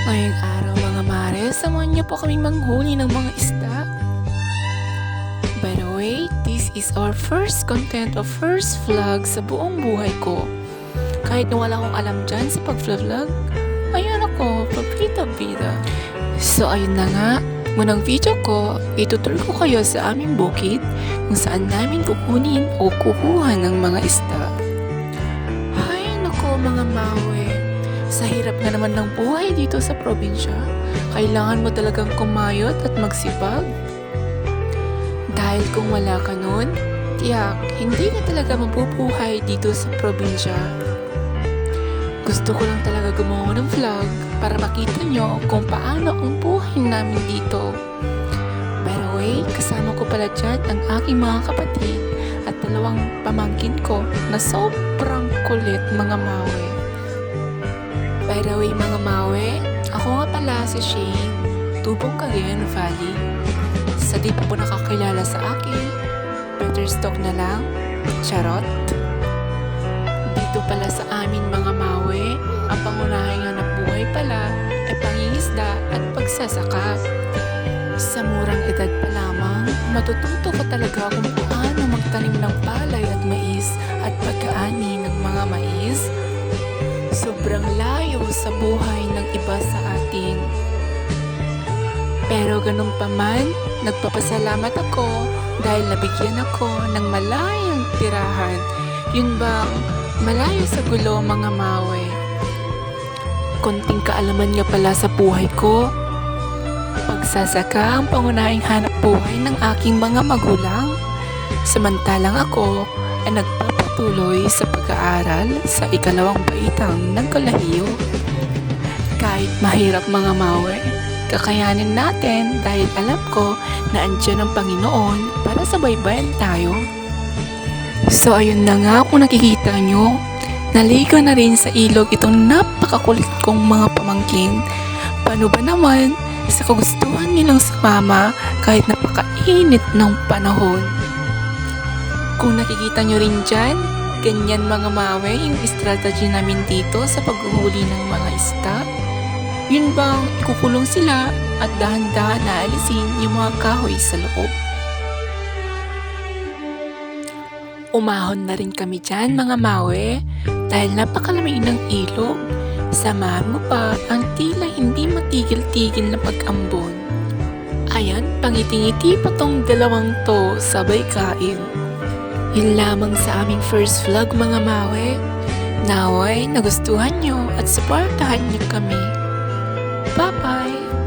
Ngayong araw mga mare, samahan niyo po kaming manghuli ng mga isda. By the way, this is our first content of first vlog sa buong buhay ko. Kahit na wala akong alam dyan sa pag-vlog, ayan ako, pabida-bida. So ayun na nga, munang video ko, itutur ko kayo sa aming bukid kung saan namin kukunin o kukuha ng mga isda. Hay nako mga mawe, sa hirap nga naman ng buhay dito sa probinsya, kailangan mo talagang kumayot at magsipag. Dahil kung wala ka nun, tiyak, hindi ka talaga mabubuhay dito sa probinsya. Gusto ko lang talaga gumawa ng vlog para makita nyo kung paano ang buhay namin dito. By the way, kasama ko pala dyan ang aking mga kapatid at dalawang pamangkin ko na sobrang kulit mga mawe. By the way mga mawe, ako nga pala si Shane, tubong Cagayan Valley. Sa di pa po nakakilala sa akin, better stock na lang, charot. Dito pala sa amin mga mawe, ang pangunahing hanap buhay pala ay pangingisda at pagsasaka. Sa murang edad pa lamang, matututo ka talaga kung paano magtanim ng palay at mais at pag-aani ng mga mais. Sobrang layo sa buhay ng iba sa atin. Pero ganun pa man, nagpapasalamat ako dahil nabigyan ako ng malayang tirahan. Yun bang malayo sa gulo mga mawe. Konting kaalaman nga pala sa buhay ko. Pagsasaka ang pangunahing hanap buhay ng aking mga magulang. Samantalang ako ay nagpapatuloy sa pag-aaral sa ikalawang baitang ng kolehiyo. Kahit mahirap mga mawe, kakayanin natin dahil alam ko na andyan ang Panginoon para sabaybayan tayo. So ayun na nga, kung nakikita nyo, naligo na rin sa ilog itong napakakulit kong mga pamangkin. Paano ba naman sa kagustuhan nilang sumama kahit napakainit ng panahon? Kung nakikita nyo rin dyan, ganyan mga mawe yung strategy namin dito sa paghuhuli ng mga isda. Yun bang ikukulong sila at dahan-dahan na alisin yung mga kahoy sa loob. Umahon na rin kami dyan mga mawe dahil napakalamig ng ilog. Samahan mo pa ang tila hindi matigil-tigil na pag-ambon. Ayan, pangiti-ngiti pa tong dalawang to sabay kain. Yun lamang sa aming first vlog mga mawe. Naway nagustuhan nyo at supportahan nyo kami. Bye-bye!